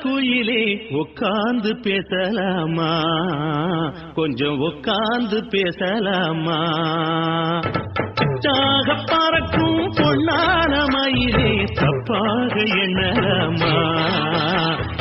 குயிலே உட்கார்ந்து பேசலாமா கொஞ்சம் உட்கார்ந்து பேசலாமா சாக பறக்கும் பொன்னான மயிலே தப்பாக எண்ணலாமா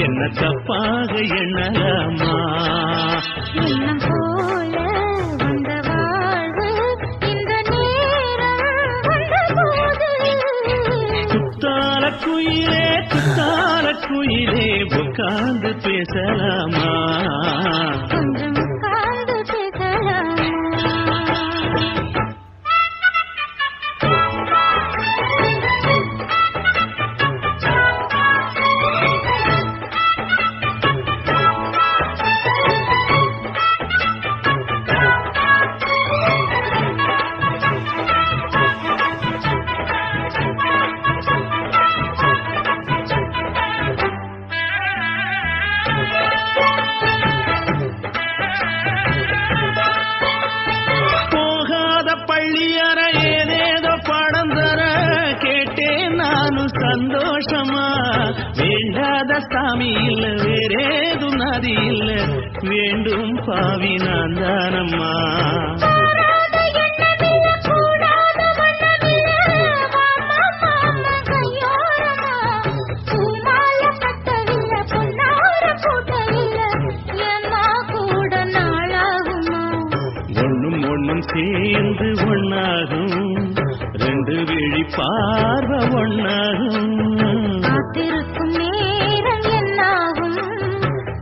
என்ன தப்பாக எண்ணலாமா எண்ணம் போல வந்த வாழ்வு இந்த நேரம் வந்தபோது குத்தால குயிலே உட்கார்ந்து பேசலாமா கொஞ்சம் உட்கார்ந்து பேசலாமா சந்தோஷமா வேண்டாத சாமி இல்ல வேறேதும் நதி இல்ல வேண்டும் பாவி நான் தானம்மா ஒண்ணும் ஒண்ணும் சேர்ந்து ஒண்ணாகும் ரெண்டு விழி பார்வை ஒண்ணாகும் காத்திருக்கும் நேரம் என்னாகும்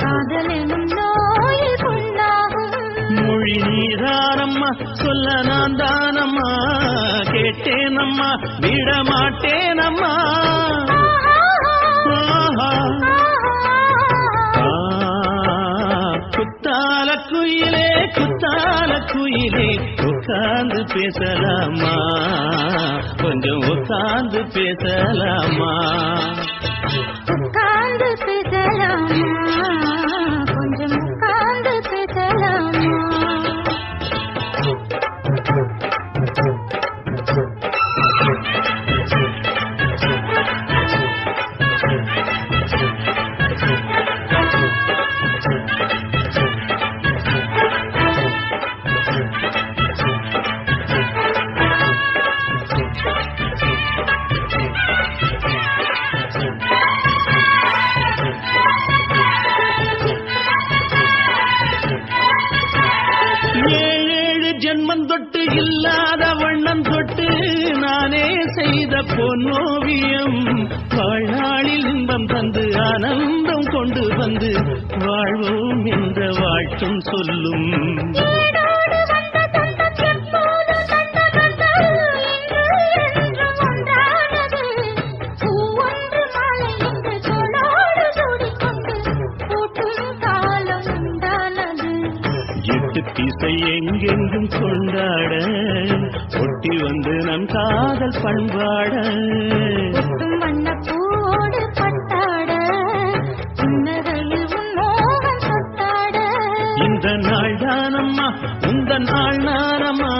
காதல் எனும் நோயில் புண்ணாகும் மொழி நீதானம்மா சொல்ல நான் தானம்மா கேட்டேனம்மா விட மாட்டேனம்மா குத்தால குயிலே உட்கார்ந்து பேசலாமா கொஞ்சம் உட்கார்ந்து பேசலாமா உட்கார்ந்து பேசலாமா கொஞ்சம் உட்கார்ந்து பேசலாமா ஜென்மம் தொட்டு இல்லாத வண்ணம் தொட்டு நானே செய்த பொன்னோவியம் வாழ்நாளில் இன்பம் தந்து ஆனந்தம் கொண்டு வந்து வாழ்வோம் என்ற வாழ்த்தும் சொல்லும் திசை எங்கெங்கும் கொண்டாட ஒட்டி வந்து நம் காதல் பண்பாட வண்ணப்பூவோடு பட்டாட உன்னதையில் உன்னோகம் தொட்டாட இந்த நாள் தானம்மா இந்த நாள் நானம்மா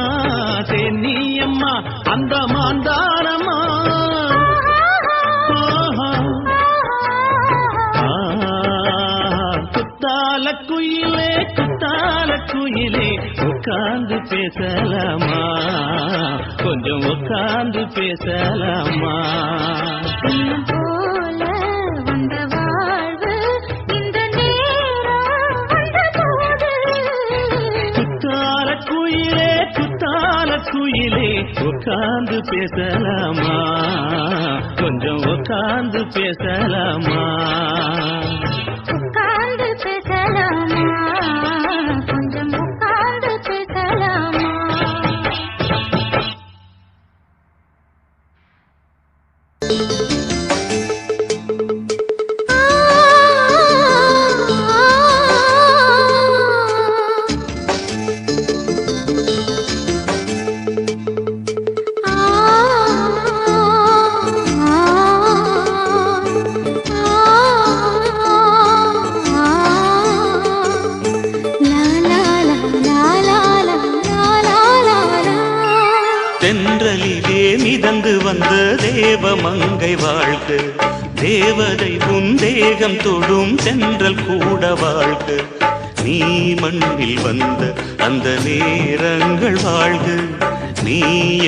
தென்னியம்மா அந்த மாந்தானம்மா குத்தால குயிலே உட்கார்ந்து பேசலாமா கொஞ்சம் உட்கார்ந்து பேசலாமா போல வந்த வாழ்வு இந்த நேரம் வந்தபோது குத்தால குயிலே உட்கார்ந்து பேசலாமா கொஞ்சம் உட்கார்ந்து பேசலாமா உட்கார்ந்து பேசலாமா கொஞ்சம் உட்கார்ந்து பேசலாமா ஆ மிதந்து வந்த தேவ மங்கை வாழ்க, தேவதை உன் தேகம் தொடும் தென்றல் கூட வாழ்க. நீ மண்ணில் வந்த அந்த நேரங்கள் வாழ்க, நீ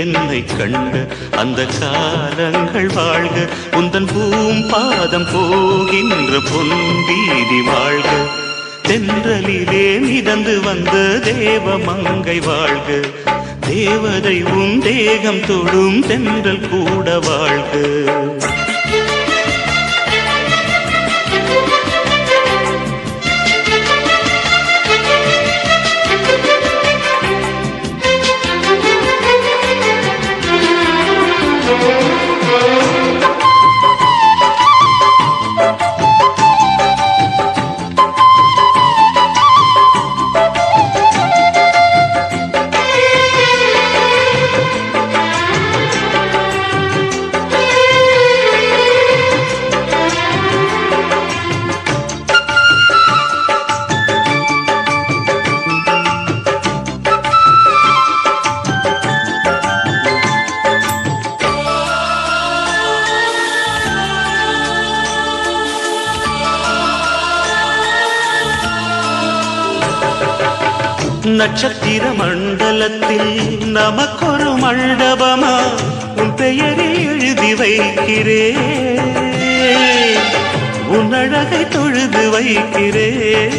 என்னை கண்ட அந்த காலங்கள் வாழ்க. உந்தன் பூம்பாதம் போகின்ற பொன் வீதி வாழ்க, தென்றலிலே மிதந்து வந்த தேவ மங்கை வாழ்க, தேவதை உன் தேகம் தொடும் தென்றல் கூட வாழ்க. நட்சத்திர மண்டலத்தில் நமக்கொரு மண்டபமா உன் பெயரை எழுதி வைக்கிறேன், உன் அழகை தொழுது வைக்கிறேன்.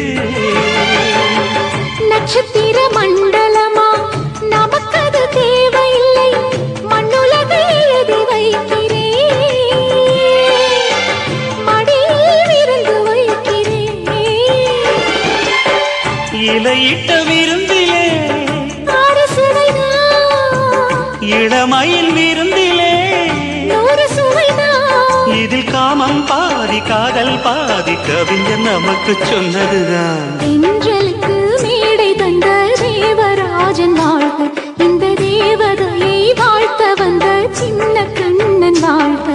நட்சத்திர மண்டலமா நமக்கது தேவையில்லை, மண்ணுலகை எழுதி வைக்கிறேன், மடியில் விருந்து வைக்கிறேன். இலையிட்ட விருந்திலே இளமயில் விருந்திலே இதில் காமம் பாதி காதல் பாதி கவிஞர் நமக்கு சொன்னதுதான். தென்றலுக்கு மேடை தந்த தேவராஜன் வாழ்க, இந்த தேவதையை வாழ்த்த வந்த சின்ன கண்ணன் வாழ்க.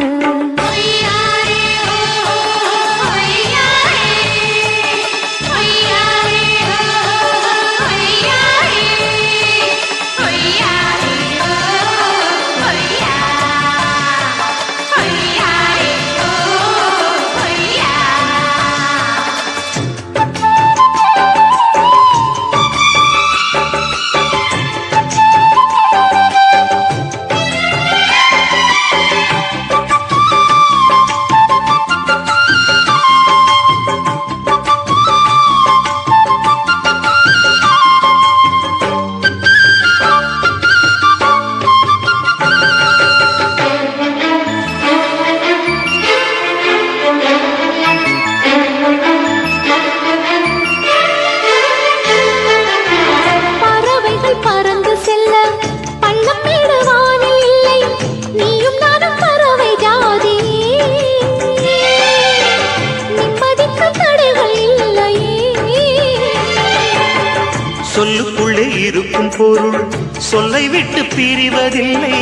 சொல்லுக்குள்ளே இருக்கும் பொருள் சொல்லை விட்டு பிரிவதில்லை,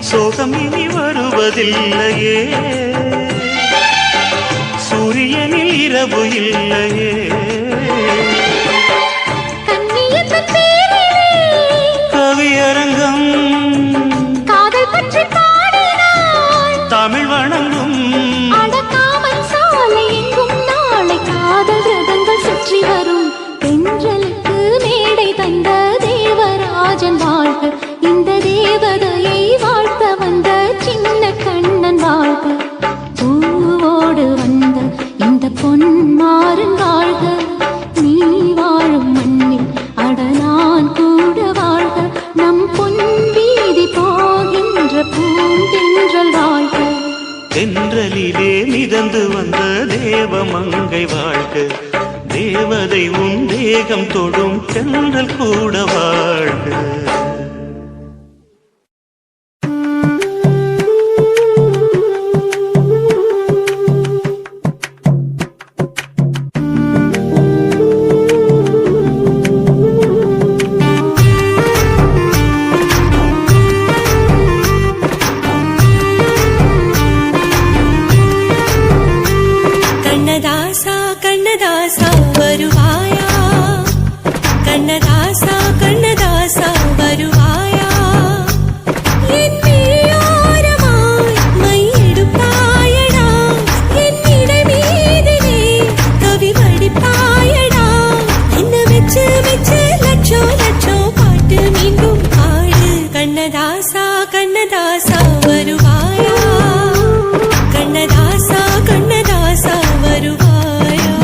சோகம் இனி வருவதில்லையே, சூரியனில் இரவு இல்லையே. கவியரங்கம் காதல் பற்றி பாடினாள், தமிழ் வணங்கும் அடக்காமல் சாலை எங்கும் நாளை காதல் ரதங்கள் சுற்றி வரும். தென்றலுக்கு மேடை தந்த தேவராஜன் வாழ்க, இந்த தேவதையை வாழ்த்த வந்த சின்ன கண்ணன் வாழ்க. பூவோடு வந்த இந்த பொன்மாறன் வாழ்க, நீ வாழும் மண்ணில் அட நான் கூட வாழ்க. நம் பொன் வீதி போகின்ற பூந்தென்றல் வாழ்க, தென்றலிலே மிதந்து வந்த தேவ மங்கை வாழ்க, தேவதை உன் தேகம் தொடும் தென்றல் கூட வாழ்க. கண்ணதாசா கண்ணதாசா வருவாயா, கண்ணதாசா கண்ணதாசா வருவாயா. கண்ணதாசா வருவாயா கண்ணதாசா கண்ணதாசா வருவாயா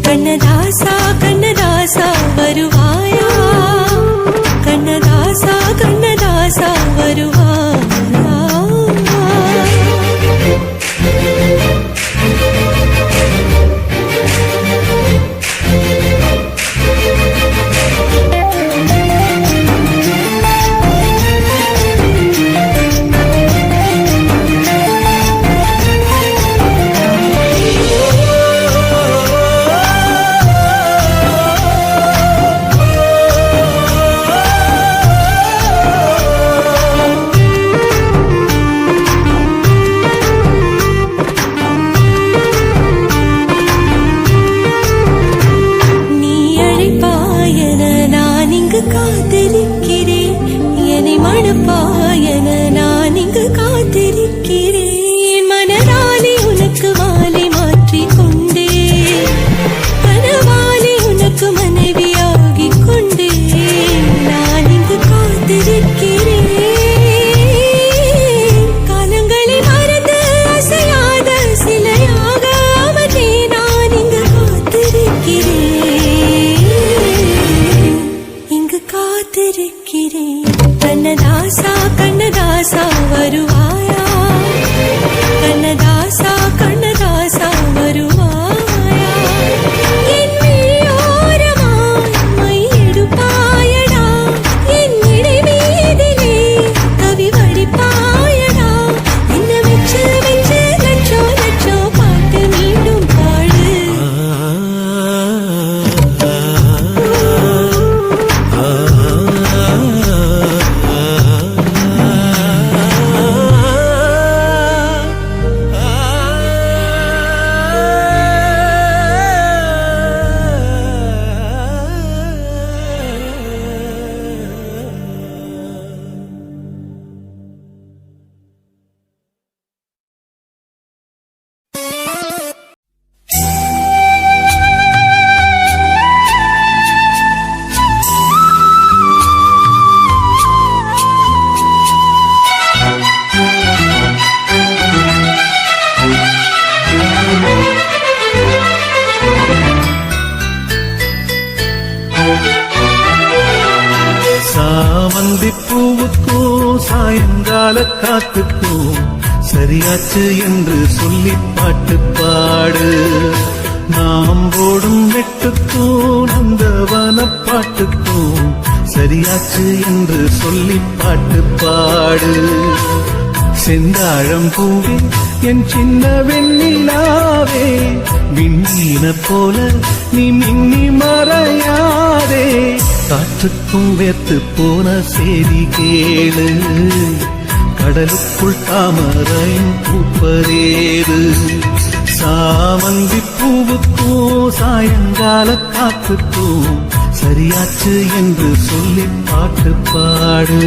கண்ணதாசா கண்ணதாசா வருவாயா கண்ணதாசா கண்ணதாசா வருவாயா காத்திருக்கிறேன் என்னை மணப்பாயன நான் இங்கு காத்திருக்கிறேன் மனதாலே உனக்கு மாலை மாற்றிக் கொண்டே கனவாலே உனக்கு மனைவியாகிக் கொண்டே நான் இங்கு காத்திருக்கிறேன் காலங்களை மறந்து அசையாத சிலையாக அவனே நான் இங்கு காத்திருக்கிறேன் காத்திருக்கிறேன் கண்ணதாசா கண்ணதாசா வருவாயா கண்ணதாசா கண்ணதாசா வருவாயா என் விழியோரமாய் மை எடுப்பாயடா என் இடை மீதிலே கவி வடிப்பாயடா என்ன வெச்சு வெச்சு லட்சோ லட்சோ பாட்டு மீண்டும் பாடு சாமந்திப்பூவுக்கும் சாயங்கால காத்துக்கும் சரியாச்சு என்று சொல்லி பாட்டு பாடு நாம் போடும் வெட்டுக்கும் நந்தவன பாட்டுக்கும் சரியாச்சு என்று சொல்லி பாட்டு பாடு செந்தாழம் பூவே என் சின்ன வெண்ணிலாவே விண்ணீன போல நீ மின்னி மறையாதே காற்றுக்கும் வேர்த்து போன செய்தி கேளு கடலுக்குள் தாமரையும் பூப்பரேது சாமந்தி பூவுக்கும் சாயங்கால காத்துக்கும் சரியாச்சு என்று சொல்லி பாட்டு பாடு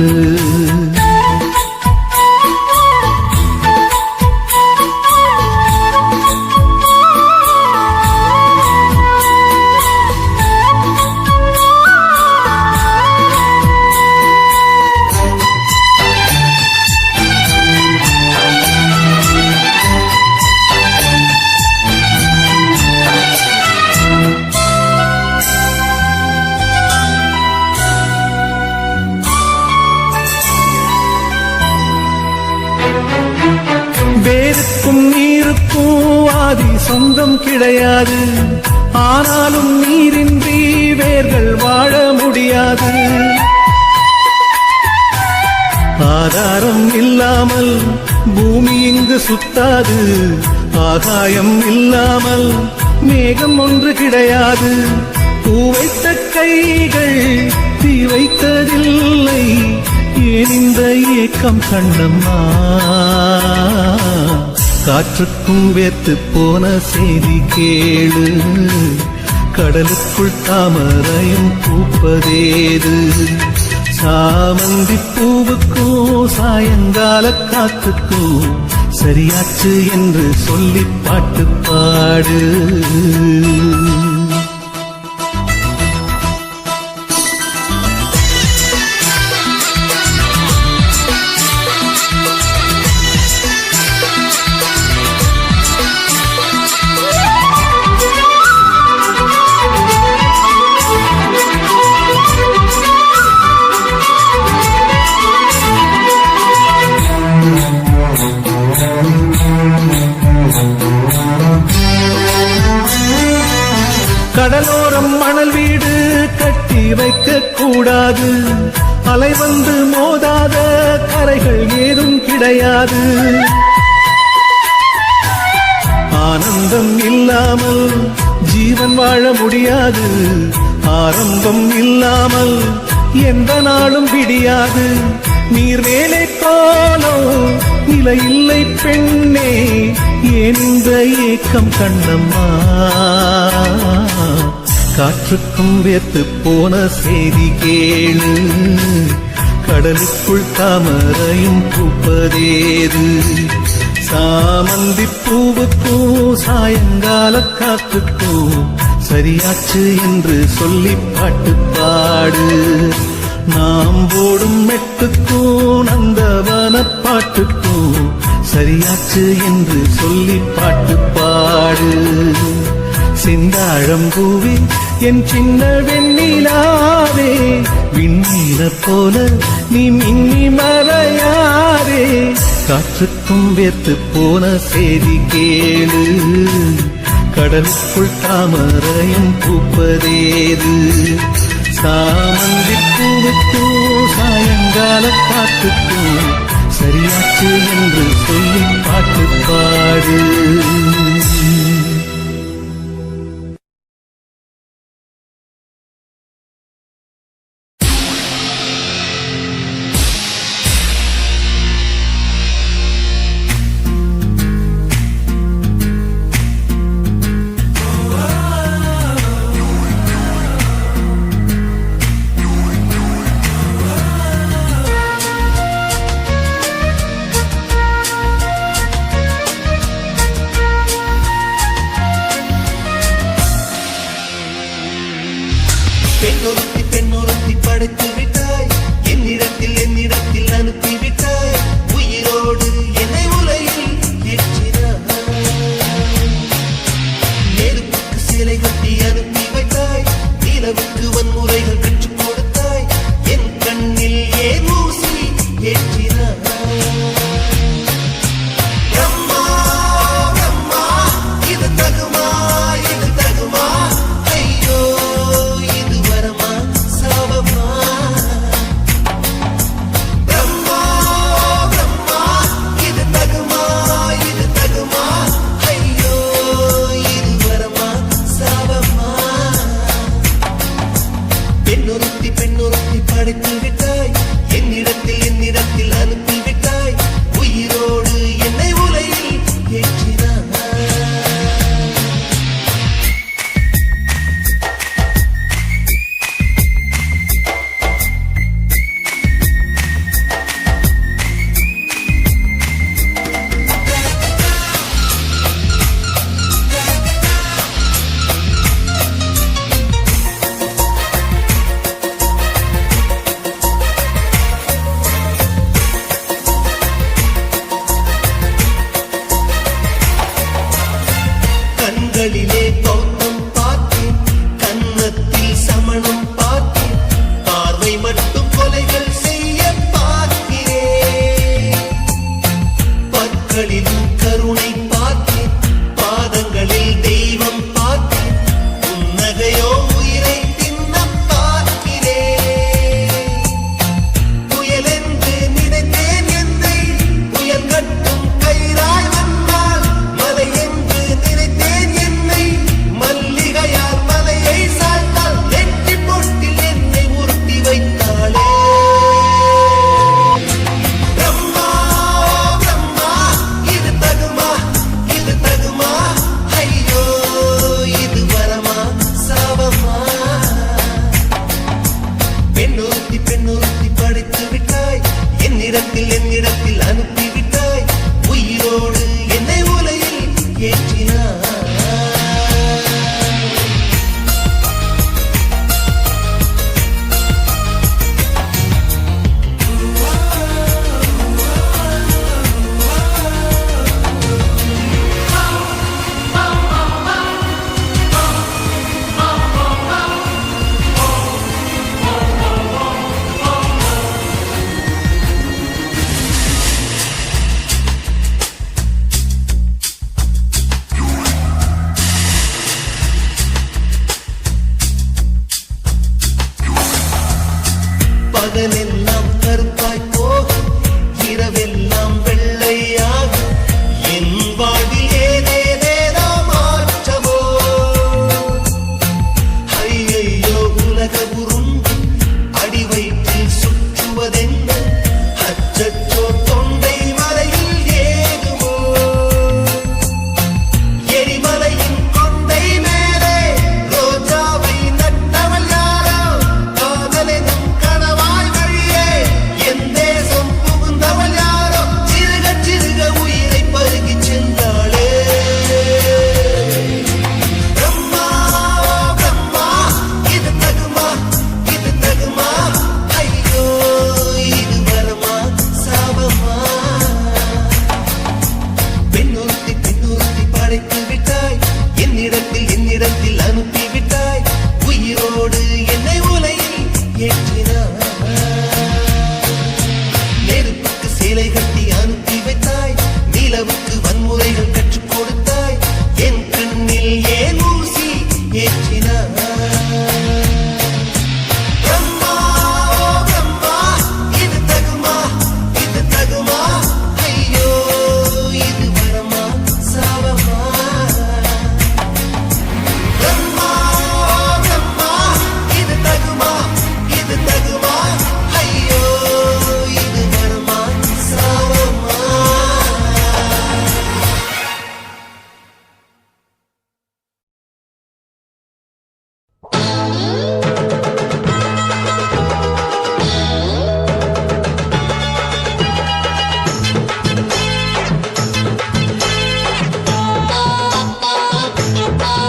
வேருக்கும் நீருக்கும் ஆதி சொந்தம் கிடையாது. ஆனாலும் நீரின்றி வேர்கள் வாழ முடியாது. ஆதாரம் இல்லாமல் பூமி இங்கு சுத்தாது. ஆகாயம் இல்லாமல் மேகம் ஒன்று கிடையாது. பூ வைத்த கைகள் தீ வைத்ததில்லை. ஏன் இந்த ஏக்கம் கண்ணம்மா? காற்றுக்கும் வேத்து போன செய்தி கேளு. கடலுக்குள் தாமரையும் பூப்பதேது. சாமந்தி பூவுக்கும் சாயங்கால காத்துக்கும் சரியாச்சு என்று சொல்லி பாட்டு பாடு. கடலோரம் மணல் வீடு கட்டி வைக்க கூடாது. அலை வந்து மோதாத கரைகள் ஏதும் கிடையாது. ஆனந்தம் இல்லாமல் ஜீவன் வாழ முடியாது. ஆரம்பம் இல்லாமல் எந்த நாளும் விடியாது. நீர் வேலை போலும் நிலை இல்லை பெண்ணே. ஏன் இந்த ஏக்கம் கண்ணம்மா? காற்றுக்கும் வேத்து போன செய்தி கேளு. கடலுக்குள் தாமரையும் பூப்பதேது. சாமந்தி பூவுக்கும் சாயங்கால காத்துக்கும் சரியாச்சு என்று சொல்லி பாட்டு பாடு. நாம் போடும் மெட்டுக்கும் நந்தவன பாட்டுக்கும் சரியாச்சு என்று சொல்லி பாட்டு பாடு. செந்தாழம் பூவே என் சின்ன வெண்ணிலாவே, விண்ணீர போல நீ மின்னி மறையாரே. காற்றுக்கும் வேத்து போன செய்தி கேளு. கடலுக்குள் தாமரையும் பூப்பதேது. சாமந்தி பூவுக்கும் சாயங்கால காத்துக்கும் சரியாச்சு என்று சொல்லி பாட்டு பாடு. கருணை